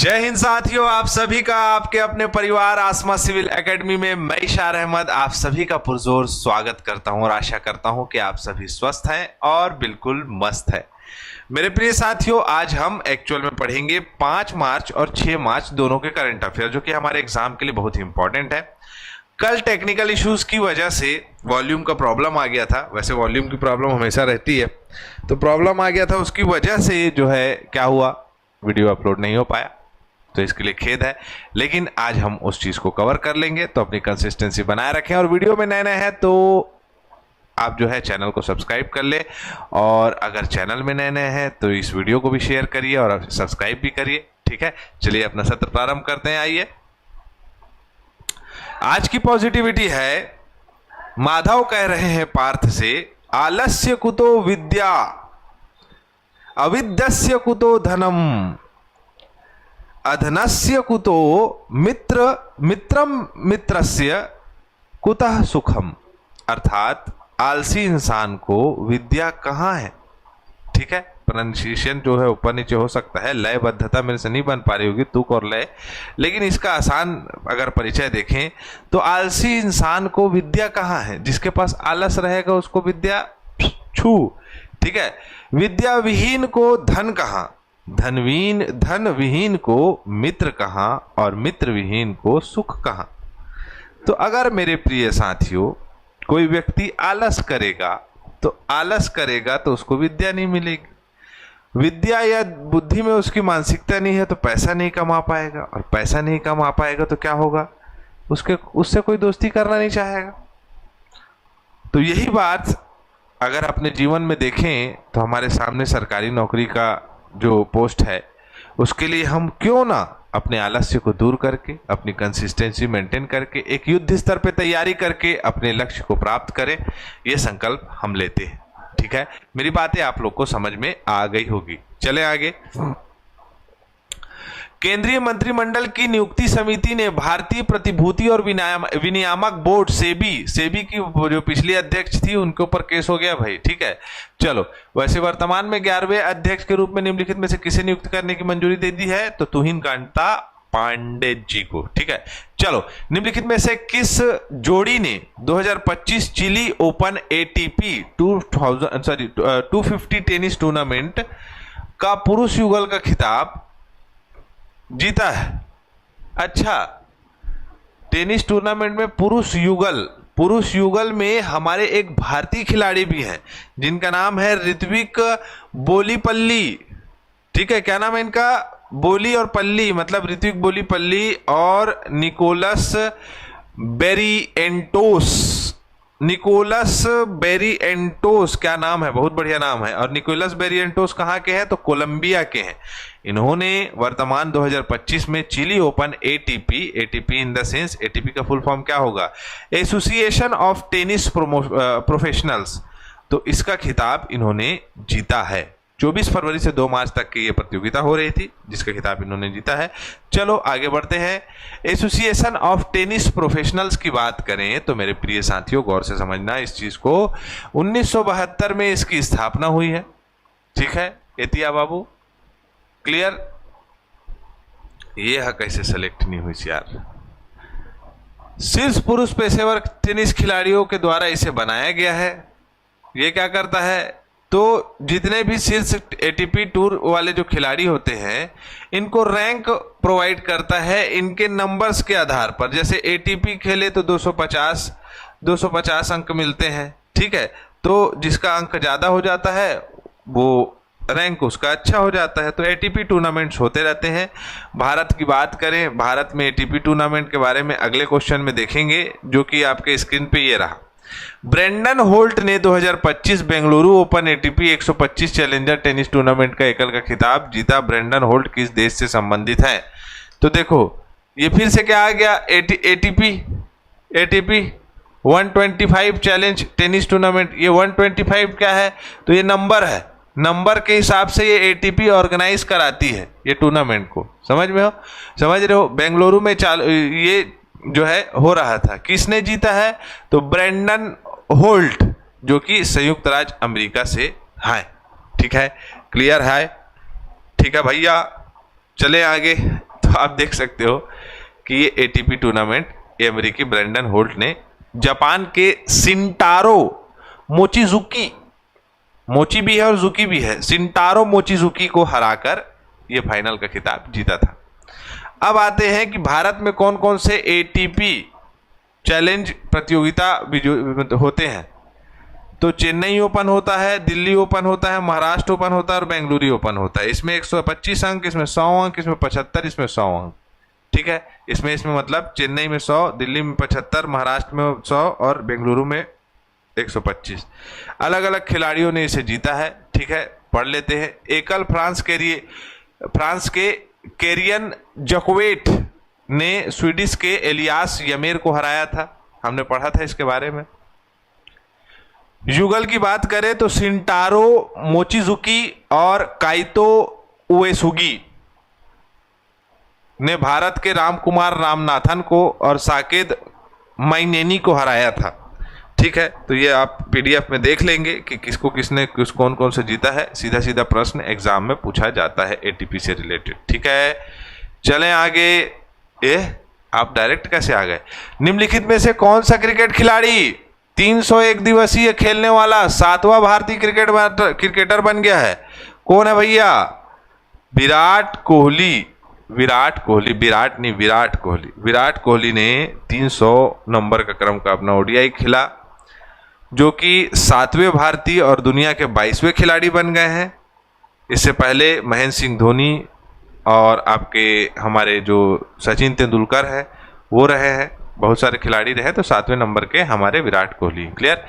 जय हिंद साथियों, आप सभी का आपके अपने परिवार आसमा सिविल एकेडमी में मैं इशार अहमद आप सभी का पुरजोर स्वागत करता हूं और आशा करता हूं कि आप सभी स्वस्थ हैं और बिल्कुल मस्त है। मेरे प्रिय साथियों, आज हम एक्चुअल में पढ़ेंगे 5 मार्च और 6 मार्च दोनों के करंट अफेयर, जो कि हमारे एग्जाम के लिए बहुत ही इंपॉर्टेंट है। कल टेक्निकल इश्यूज की वजह से वॉल्यूम का प्रॉब्लम आ गया था। वैसे वॉल्यूम की प्रॉब्लम हमेशा रहती है, तो प्रॉब्लम आ गया था, उसकी वजह से जो है क्या हुआ, वीडियो अपलोड नहीं हो पाया, तो इसके लिए खेद है। लेकिन आज हम उस चीज को कवर कर लेंगे, तो अपनी कंसिस्टेंसी बनाए रखें। और वीडियो में नए नए हैं तो आप जो है चैनल को सब्सक्राइब कर ले, और अगर चैनल में नए नए हैं तो इस वीडियो को भी शेयर करिए और सब्सक्राइब भी करिए। ठीक है, चलिए अपना सत्र प्रारंभ करते हैं। आइए, आज की पॉजिटिविटी है, माधव कह रहे हैं पार्थ से, आलस्य कुतो विद्या अविद्यस्य कुतो धनम अधनस्य कुतो मित्रम मित्रस्य कुतः सुखम। अर्थात आलसी इंसान को विद्या कहाँ है। ठीक है, प्रोनाउंसिएशन जो है ऊपर नीचे हो सकता है, लयबद्धता मेरे से नहीं बन पा रही होगी, तुक और लय, लेकिन इसका आसान अगर परिचय देखें तो आलसी इंसान को विद्या कहाँ है। जिसके पास आलस रहेगा उसको विद्या छू। ठीक है, विद्या विहीन को धन कहाँ, धन विहीन को मित्र कहाँ, और मित्र विहीन को सुख कहाँ। तो अगर मेरे प्रिय साथियों कोई व्यक्ति आलस करेगा तो उसको विद्या नहीं मिलेगी। विद्या या बुद्धि में उसकी मानसिकता नहीं है तो पैसा नहीं कमा पाएगा, और पैसा नहीं कमा पाएगा तो क्या होगा, उससे कोई दोस्ती करना नहीं चाहेगा। तो यही बात अगर अपने जीवन में देखें तो हमारे सामने सरकारी नौकरी का जो पोस्ट है, उसके लिए हम क्यों ना अपने आलस्य को दूर करके, अपनी कंसिस्टेंसी मेंटेन करके, एक युद्ध स्तर पे तैयारी करके अपने लक्ष्य को प्राप्त करें, ये संकल्प हम लेते हैं। ठीक है, मेरी बातें आप लोग को समझ में आ गई होगी। चले आगे। केंद्रीय मंत्रिमंडल की नियुक्ति समिति ने भारतीय प्रतिभूति और विनियामक बोर्ड सेबी की जो पिछली अध्यक्ष थी उनके ऊपर केस हो गया भाई। ठीक है, चलो, वैसे वर्तमान में 11वें अध्यक्ष के रूप में निम्नलिखित में से किसे नियुक्त करने की मंजूरी दे दी है, तो तुहिन कांता पांडे जी को। ठीक है, चलो, निम्नलिखित में से किस जोड़ी ने 2025 Chile Open ATP 250 tennis tournament का पुरुष युगल का खिताब जीता है। अच्छा, टेनिस टूर्नामेंट में पुरुष युगल में हमारे एक भारतीय खिलाड़ी भी हैं जिनका नाम है ऋत्विक बोलीपल्ली। ठीक है, क्या नाम है इनका, बोली और पल्ली, मतलब ऋत्विक बोलीपल्ली और निकोलस बेरिएंटोस, क्या नाम है, बहुत बढ़िया नाम है। और निकोलस बेरिएंटोस कहाँ के हैं, तो कोलंबिया के हैं। इन्होंने वर्तमान 2025 में Chile Open ATP in the sense, ATP का फुल फॉर्म क्या होगा, एसोसिएशन ऑफ टेनिस प्रोफेशनल्स, तो इसका खिताब इन्होंने जीता है। 24 फरवरी से 2 मार्च तक की ये प्रतियोगिता हो रही थी, जिसका खिताब इन्होंने जीता है। चलो आगे बढ़ते हैं। एसोसिएशन ऑफ टेनिस प्रोफेशनल्स की बात करें तो मेरे प्रिय साथियों गौर से समझना इस चीज को, 1972 में इसकी स्थापना हुई है। ठीक है, एतिया बाबू क्लियर, ये कैसे सेलेक्ट नहीं हुई यार। शीर्ष पुरुष पेशेवर टेनिस खिलाड़ियों के द्वारा इसे बनाया गया है। ये क्या करता है, तो जितने भी शीर्ष एटीपी टूर वाले जो खिलाड़ी होते हैं इनको रैंक प्रोवाइड करता है इनके नंबर्स के आधार पर। जैसे एटीपी खेले तो 250 अंक मिलते हैं। ठीक है, तो जिसका अंक ज्यादा हो जाता है वो रैंक उसका अच्छा हो जाता है। तो एटीपी टूर्नामेंट्स होते रहते हैं। भारत की बात करें, भारत में एटीपी टूर्नामेंट के बारे में अगले क्वेश्चन में देखेंगे, जो कि आपके स्क्रीन पे ये रहा। ब्रेंडन होल्ट ने 2025 Bengaluru open ATP 125 challenger tennis tournament का एकल का खिताब जीता। ब्रेंडन होल्ट किस देश से संबंधित है, तो देखो ये फिर से क्या आ गया, एटीपी 125 चैलेंज टेनिस टूर्नामेंट। ये 125 क्या है, तो ये नंबर है, नंबर के हिसाब से ये एटीपी ऑर्गेनाइज कराती है ये टूर्नामेंट को। समझ रहे हो, बेंगलुरु में ये जो है हो रहा था। किसने जीता है, तो ब्रेंडन होल्ट, जो कि संयुक्त राज्य अमेरिका से है। ठीक है, क्लियर है। ठीक है भैया, चले आगे। तो आप देख सकते हो कि ये एटीपी टूर्नामेंट ये अमेरिकी ब्रेंडन होल्ट ने जापान के शिंटारो मोचिजुकी, मोची भी है और जुकी भी है, शिंटारो मोचिजुकी को हराकर ये फाइनल का खिताब जीता था। अब आते हैं कि भारत में कौन कौन से एटीपी चैलेंज प्रतियोगिता होते हैं। तो चेन्नई ओपन होता है, दिल्ली ओपन होता है, महाराष्ट्र ओपन होता है और बेंगलुरु ओपन होता है। इसमें 125 अंक, इसमें 100 अंक, इसमें 75, इसमें 100 अंक। ठीक है, इसमें मतलब चेन्नई में 100, दिल्ली में 75, महाराष्ट्र में 100 और बेंगलुरु में 125। अलग अलग खिलाड़ियों ने इसे जीता है। ठीक है, पढ़ लेते हैं। एकल फ्रांस के केरियन जकोवेट ने स्वीडिश के एलियास यमेर को हराया था, हमने पढ़ा था इसके बारे में। युगल की बात करें तो शिंटारो मोचिजुकी और काइतो उएसुगी ने भारत के रामकुमार रामनाथन को और साकेत माइनेनी को हराया था। ठीक है, तो ये आप पीडीएफ में देख लेंगे कि किसको किसने कौन कौन से जीता है। सीधा सीधा प्रश्न एग्जाम में पूछा जाता है एटीपी से रिलेटेड। ठीक है, चलें आगे। आप डायरेक्ट कैसे आ गए? निम्नलिखित में से कौन सा क्रिकेट खिलाड़ी 301 दिवसीय खेलने वाला 7वां भारतीय क्रिकेटर बन गया है? कौन है भैया? विराट कोहली। विराट कोहली ने 300 नंबर का क्रम का अपना ओडीआई खेला, जो कि 7वें भारतीय और दुनिया के 22वें खिलाड़ी बन गए हैं। इससे पहले महेंद्र सिंह धोनी और आपके हमारे जो सचिन तेंदुलकर है वो रहे हैं, बहुत सारे खिलाड़ी रहे, तो 7वें नंबर के हमारे विराट कोहली। क्लियर?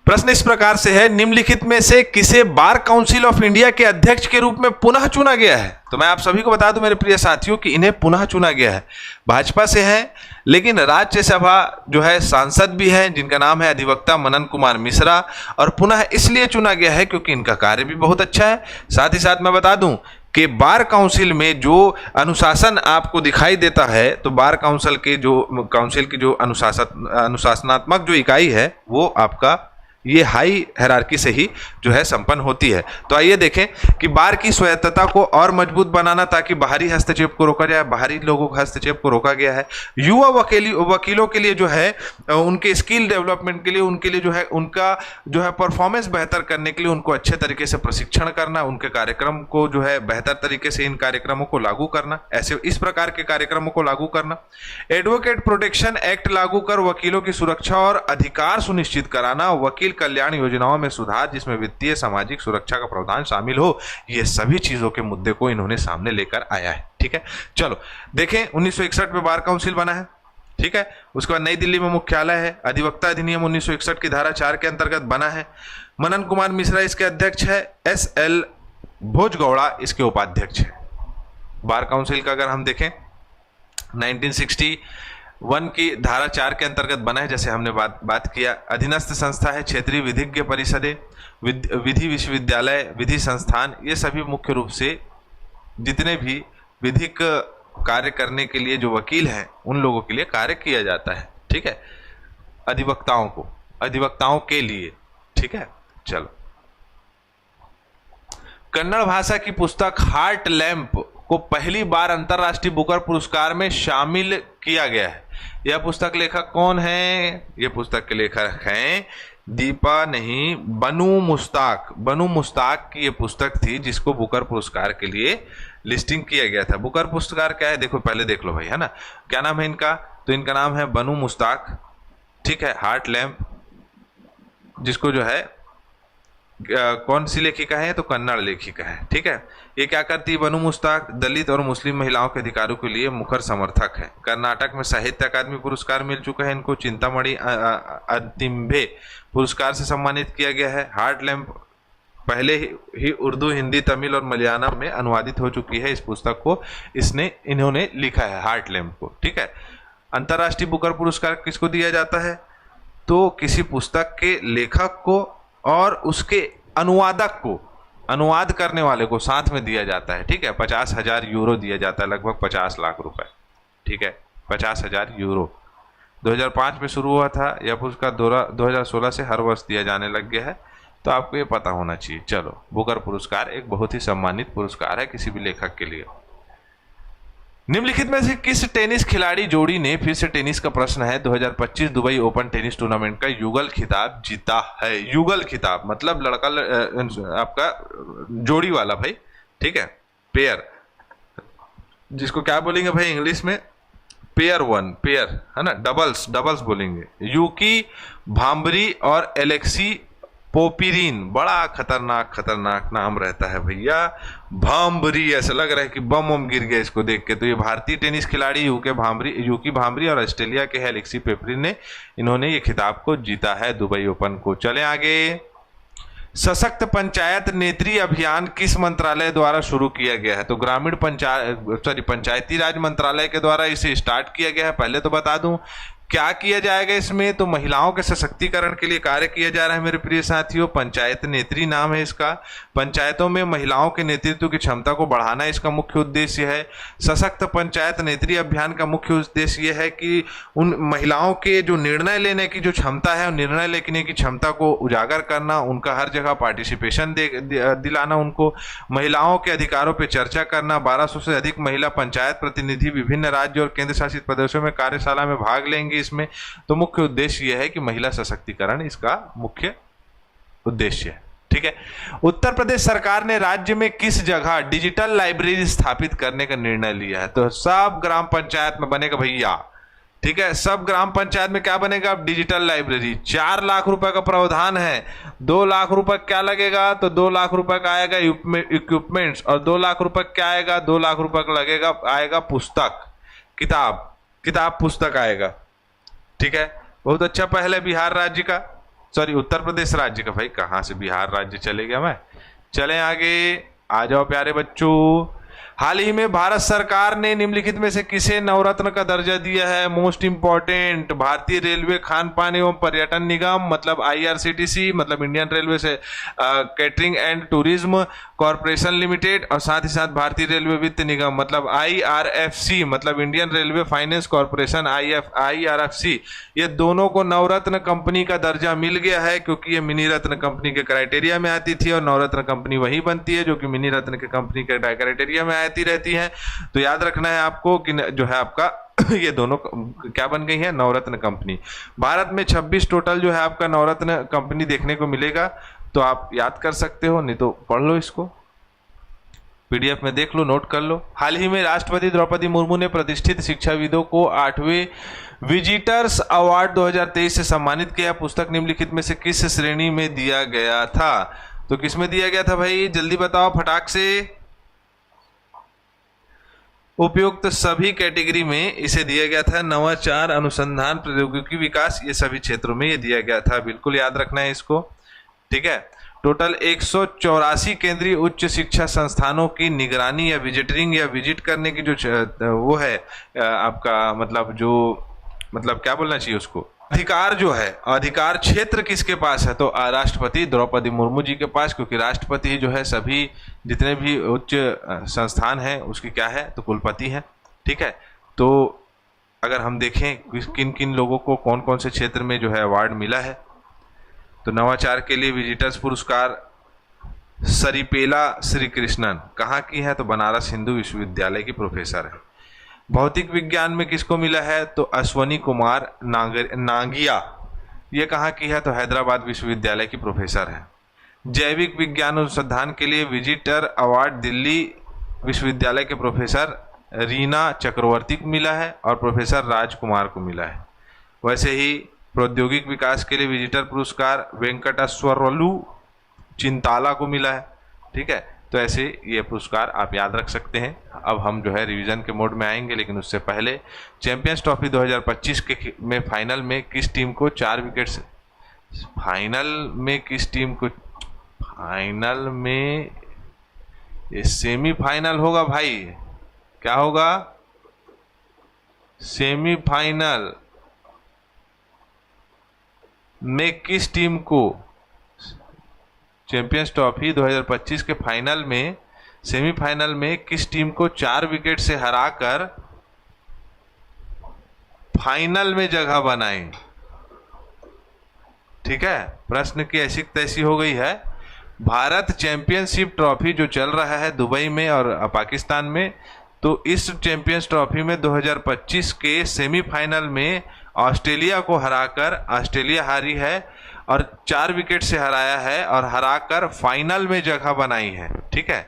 प्रश्न इस प्रकार से है, निम्नलिखित में से किसे बार काउंसिल ऑफ इंडिया के अध्यक्ष के रूप में पुनः चुना गया है? तो मैं आप सभी को बता दूं मेरे प्रिय साथियों कि इन्हें पुनः चुना गया है। भाजपा से हैं, लेकिन राज्यसभा जो है सांसद भी हैं, जिनका नाम है अधिवक्ता मनन कुमार मिश्रा, और पुनः इसलिए चुना गया है क्योंकि इनका कार्य भी बहुत अच्छा है। साथ ही साथ मैं बता दूं कि बार काउंसिल में जो अनुशासन आपको दिखाई देता है, तो बार काउंसिल की जो अनुशासनात्मक जो इकाई है वो आपका ये हाई हायरार्की से ही जो है संपन्न होती है। तो आइए देखें कि बार की स्वायत्तता को और मजबूत बनाना ताकि बाहरी हस्तक्षेप को रोका जाए, बाहरी लोगों के हस्तक्षेप को रोका गया है। युवा वकीलों के लिए जो है उनके स्किल डेवलपमेंट के लिए, उनके लिए जो है उनका जो है परफॉर्मेंस बेहतर करने के लिए उनको अच्छे तरीके से प्रशिक्षण करना, उनके कार्यक्रम को जो है बेहतर तरीके से इन कार्यक्रमों को लागू करना, ऐसे इस प्रकार के कार्यक्रमों को लागू करना। एडवोकेट प्रोटेक्शन एक्ट लागू कर वकीलों की सुरक्षा और अधिकार सुनिश्चित कराना, वकील कल्याण योजनाओं में सुधार जिसमें वित्तीय सामाजिक सुरक्षा का प्रावधान शामिल हो, ये सभी चीजों के मुद्दे को इन्होंने सामने लेकर आया है। ठीक है, चलो देखें 1961 में बार काउंसिल बना है। ठीक है, उसके बाद नई दिल्ली में मुख्यालय है। अधिवक्ता अधिनियम 1961 की धारा 4 के अंतर्गत बना है। मनन कुमार मिश्रा इसके अध्यक्ष है, SL भोजगौड़ा इसके उपाध्यक्ष है। बार काउंसिल का अगर हम देखें 1961 की धारा 4 के अंतर्गत बना है, जैसे हमने बात किया। अधीनस्थ संस्था है क्षेत्रीय विधिज्ञ परिषदें, विधि विश्वविद्यालय, विधि संस्थान, ये सभी मुख्य रूप से जितने भी विधिक कार्य करने के लिए जो वकील हैं उन लोगों के लिए कार्य किया जाता है। ठीक है, अधिवक्ताओं के लिए। ठीक है, चलो कन्नड़ भाषा की पुस्तक हार्ट लैंप को पहली बार अंतरराष्ट्रीय बुकर पुरस्कार में शामिल किया गया है। यह पुस्तक लेखक कौन है? यह पुस्तक के लेखक हैं बनु मुश्ताक की यह पुस्तक थी जिसको बुकर पुरस्कार के लिए लिस्टिंग किया गया था। बुकर पुरस्कार क्या है देखो, पहले देख लो भाई, है ना। क्या नाम है इनका? तो इनका नाम है बनु मुश्ताक। ठीक है, हार्ट लैंप जिसको जो है कौन सी लेखिका है? तो कन्नड़ लेखिका है। ठीक है, ये क्या करती है? बनु मुश्ताक दलित और मुस्लिम महिलाओं के अधिकारों के लिए मुखर समर्थक है। कर्नाटक में साहित्य अकादमी पुरस्कार मिल चुका है इनको। चिंतामणि अतिम्भे पुरस्कार से सम्मानित किया गया है। हार्ट लैंप पहले ही उर्दू, हिंदी, तमिल और मलयालम में अनुवादित हो चुकी है। इस पुस्तक को इन्होंने लिखा है, हार्ट लैंप को। ठीक है, अंतर्राष्ट्रीय बुकर पुरस्कार किसको दिया जाता है? तो किसी पुस्तक के लेखक को और उसके अनुवादक को, अनुवाद करने वाले को साथ में दिया जाता है। ठीक है, 50,000 यूरो दिया जाता है, लगभग 50 लाख रुपए। ठीक है, 50,000 यूरो 2005 में शुरू हुआ था। यह पुरस्कार 2016 से हर वर्ष दिया जाने लग गया है, तो आपको ये पता होना चाहिए। चलो, बुकर पुरस्कार एक बहुत ही सम्मानित पुरस्कार है किसी भी लेखक के लिए। निम्नलिखित में से किस टेनिस खिलाड़ी जोड़ी ने, फिर से टेनिस का प्रश्न है, 2025 दुबई ओपन टेनिस टूर्नामेंट का युगल खिताब जीता है? युगल खिताब मतलब लड़का आपका जोड़ी वाला भाई, ठीक है, पेयर, जिसको क्या बोलेंगे भाई इंग्लिश में, पेयर वन, पेयर है ना, डबल्स, डबल्स बोलेंगे। यूकी भांबरी और एलेक्सी पोपिरिन, बड़ा खतरनाक खतरनाक नाम रहता है भैया, भांबरी, ऐसा लग रहा है कि बम बम गिर गया इसको देख के। तो ये भारतीय टेनिस खिलाड़ी यूकी भांबरी और ऑस्ट्रेलिया के है एलेक्सी पोपिरिन ने, इन्होंने ये खिताब को जीता है दुबई ओपन को। चले आगे। सशक्त पंचायत नेत्री अभियान किस मंत्रालय द्वारा शुरू किया गया है? तो ग्रामीण पंचायती राज मंत्रालय के द्वारा इसे स्टार्ट किया गया है। पहले तो बता दूं क्या किया जाएगा इसमें, तो महिलाओं के सशक्तिकरण के लिए कार्य किया जा रहा है मेरे प्रिय साथियों। पंचायत नेत्री नाम है इसका। पंचायतों में महिलाओं के नेतृत्व की क्षमता को बढ़ाना इसका मुख्य उद्देश्य है। सशक्त पंचायत नेत्री अभियान का मुख्य उद्देश्य यह है कि उन महिलाओं के जो निर्णय लेने की जो क्षमता है, निर्णय लेने की क्षमता को उजागर करना, उनका हर जगह पार्टिसिपेशन दिलाना, उनको महिलाओं के अधिकारों पर चर्चा करना। 1200 से अधिक महिला पंचायत प्रतिनिधि विभिन्न राज्य और केंद्र शासित प्रदेशों में कार्यशाला में भाग लेंगे इसमें। तो मुख्य उद्देश्य यह है कि महिला सशक्तिकरण इसका मुख्य उद्देश्य है, ठीक है। उत्तर प्रदेश सरकार ने राज्य में किस जगह डिजिटल लाइब्रेरी स्थापित करने का निर्णय लिया है? तो सब ग्राम पंचायत में बनेगा भैया, ठीक है, सब ग्राम पंचायत में क्या बनेगा? Digital library. 4 लाख रुपए का प्रावधान है। 2 लाख रुपए क्या लगेगा? तो 2 लाख रुपए का आएगा इक्विपमेंट्स, और 2 लाख रुपए क्या आएगा? 2 लाख रुपए का लगेगा, आएगा पुस्तक, किताब पुस्तक आएगा, ठीक है। बहुत अच्छा पहल है बिहार राज्य का, सॉरी उत्तर प्रदेश राज्य का। भाई कहां से बिहार राज्य चले गया मैं। चलें आगे, आ जाओ प्यारे बच्चों। हाल ही में भारत सरकार ने निम्नलिखित में से किसे नवरत्न का दर्जा दिया है? मोस्ट इंपॉर्टेंट, भारतीय रेलवे खान पान एवं पर्यटन निगम मतलब IRCTC मतलब इंडियन रेलवे से catering and tourism corporation limited, और साथ ही साथ भारतीय रेलवे वित्त निगम मतलब IRFC मतलब Indian railway finance corporation IRFC, ये दोनों को नवरत्न कंपनी का दर्जा मिल गया है, क्योंकि ये मिनी रत्न कंपनी के क्राइटेरिया में आती थी, और नवरत्न कंपनी वही बनती है जो कि मिनी रत्न के कंपनी के क्राइटेरिया में आती रहती है। तो याद रखना है आपको कि जो है आपका ये दोनों क्या बन गई है? नवरत्न कंपनी। भारत में 26 टोटल जो है आपका नवरत्न कंपनी देखने को मिलेगा, तो आप याद कर सकते हो, नहीं तो पढ़ लो इसको, PDF में देख लो, नोट कर लो। हाल ही में राष्ट्रपति द्रौपदी मुर्मू ने प्रतिष्ठित शिक्षाविदों को 8वें विजिटर्स अवार्ड 2023 से सम्मानित किया। पुस्तक निम्नलिखित में से किस श्रेणी में दिया गया था? तो किस में दिया गया था भाई? जल्दी बताओ फटाक से। उपयुक्त सभी कैटेगरी में इसे दिया गया था। नवाचार, अनुसंधान, प्रौद्योगिकी विकास, ये सभी क्षेत्रों में ये दिया गया था। बिल्कुल याद रखना है इसको, ठीक है। टोटल 184 केंद्रीय उच्च शिक्षा संस्थानों की निगरानी या विजिटिंग या विजिट करने की जो वो है आपका मतलब क्या बोलना चाहिए उसको, अधिकार जो है, अधिकार क्षेत्र किसके पास है? तो राष्ट्रपति द्रौपदी मुर्मू जी के पास, क्योंकि राष्ट्रपति जो है सभी जितने भी उच्च संस्थान हैं उसकी क्या है? तो कुलपति हैं, ठीक है। तो अगर हम देखें किन किन लोगों को कौन कौन से क्षेत्र में जो है अवार्ड मिला है, तो नवाचार के लिए विजिटर्स पुरस्कार सरिपेला श्री कृष्णन कहाँ की है? तो बनारस हिंदू विश्वविद्यालय की प्रोफेसर है। भौतिक विज्ञान में किसको मिला है? तो अश्वनी कुमार नागिया, ये कहाँ की है? तो हैदराबाद विश्वविद्यालय की प्रोफेसर है। जैविक विज्ञान अनुसंधान के लिए विजिटर अवार्ड दिल्ली विश्वविद्यालय के प्रोफेसर रीना चक्रवर्ती को मिला है, और प्रोफेसर राजकुमार को मिला है। वैसे ही प्रौद्योगिक विकास के लिए विजिटर पुरस्कार वेंकटेश्वरलू चिंताला को मिला है, ठीक है। तो ऐसे ये पुरस्कार आप याद रख सकते हैं। अब हम जो है रिवीजन के मोड में आएंगे, लेकिन उससे पहले चैंपियंस ट्रॉफी 2025 के में फाइनल में किस टीम को 4 विकेट से, फाइनल में ये सेमीफाइनल होगा भाई, क्या होगा? सेमीफाइनल में किस टीम को, चैंपियंस ट्रॉफी 2025 के फाइनल में, सेमीफाइनल में किस टीम को 4 विकेट से हराकर फाइनल में जगह बनाई, ठीक है। प्रश्न की ऐसी तैसी हो गई है। भारत चैंपियनशिप ट्रॉफी जो चल रहा है दुबई में और पाकिस्तान में, तो इस चैंपियंस ट्रॉफी में 2025 के सेमीफाइनल में ऑस्ट्रेलिया को हराकर, ऑस्ट्रेलिया हारी है और 4 विकेट से हराया है और हराकर फाइनल में जगह बनाई है। ठीक है,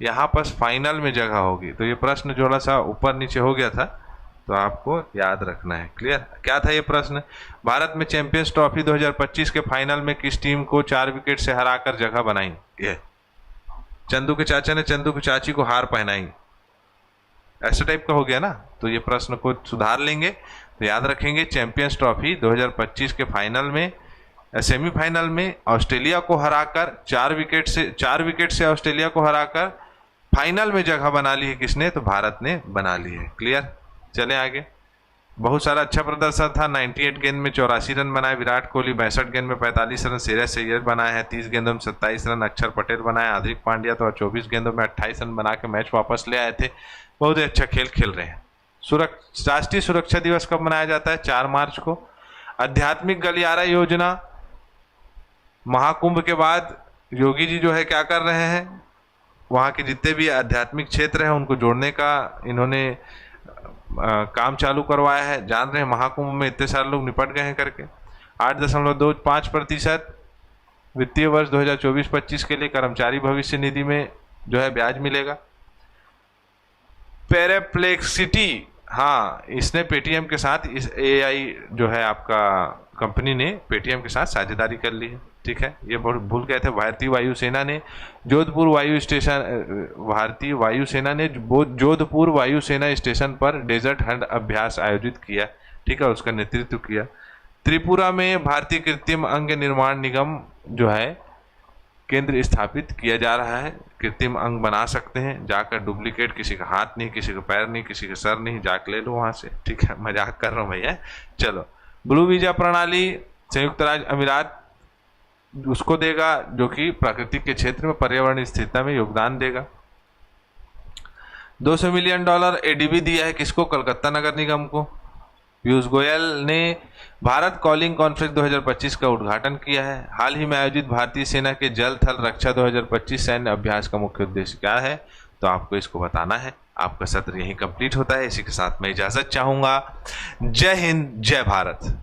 यहाँ पर फाइनल में जगह होगी। तो ये प्रश्न थोड़ा सा ऊपर नीचे हो गया था, तो आपको याद रखना है। क्लियर? क्या था ये प्रश्न? भारत में चैंपियंस ट्रॉफी 2025 के फाइनल में किस टीम को 4 विकेट से हराकर जगह बनाई? ये चंदू के चाचा ने चंदू की चाची को हार पहनाई, ऐसे टाइप का हो गया ना। तो ये प्रश्न को सुधार लेंगे, तो याद रखेंगे चैंपियंस ट्रॉफी 2025 के फाइनल में, सेमीफाइनल में ऑस्ट्रेलिया को हराकर 4 विकेट से ऑस्ट्रेलिया को हराकर फाइनल में जगह बना ली है किसने? तो भारत ने बना ली है। क्लियर? चलें आगे। बहुत सारा अच्छा प्रदर्शन था। 98 गेंद में 84 रन बनाए विराट कोहली, 62 गेंद में 45 रन श्रेयस अय्यर बनाए हैं, 30 गेंदों में 27 रन अक्षर पटेल बनाए, हार्दिक पांड्या तो 24 गेंदों में 28 रन बना के मैच वापस ले आए थे। बहुत ही अच्छा खेल खेल रहे हैं। राष्ट्रीय सुरक्षा दिवस कब मनाया जाता है? 4 मार्च को। आध्यात्मिक गलियारा योजना, महाकुंभ के बाद योगी जी जो है क्या कर रहे हैं, वहाँ के जितने भी आध्यात्मिक क्षेत्र हैं उनको जोड़ने का इन्होंने काम चालू करवाया है। जान रहे हैं महाकुंभ में इतने सारे लोग निपट गए हैं करके। 8.25% वित्तीय वर्ष 2024-25 के लिए कर्मचारी भविष्य निधि में जो है ब्याज मिलेगा। पेरेप्लेक्सिटी, हाँ, इसने पेटीएम के साथ, इस AI जो है आपका कंपनी ने पेटीएम के साथ साझेदारी कर ली है। ठीक है, ये बहुत भूल गए थे। भारतीय वायुसेना ने जोधपुर वायुसेना स्टेशन पर डेजर्ट हंट अभ्यास आयोजित किया। ठीक है, उसका नेतृत्व किया। त्रिपुरा में भारतीय कृत्रिम अंग निर्माण निगम जो है केंद्र स्थापित किया जा रहा है। कृत्रिम अंग बना सकते हैं, जाकर डुप्लीकेट, किसी का हाथ नहीं, किसी का पैर नहीं, किसी का सर नहीं, जाकर ले लो वहां से। ठीक है, मजाक कर रहा हूँ भैया। चलो, ब्लू वीजा प्रणाली संयुक्त राज्य अमीरात उसको देगा जो कि प्राकृतिक के क्षेत्र में पर्यावरण स्थिरता में योगदान देगा। $200 मिलियन ADB दिया है किसको? कलकत्ता नगर निगम को। पीयूष गोयल ने भारत कॉलिंग कॉन्फ्रेंस 2025 का उद्घाटन किया है। हाल ही में आयोजित भारतीय सेना के जल थल रक्षा 2025 सैन्य अभ्यास का मुख्य उद्देश्य क्या है? तो आपको इसको बताना है। आपका सत्र यहीं कंप्लीट होता है। इसी के साथ मैं इजाजत चाहूंगा। जय हिंद, जय भारत।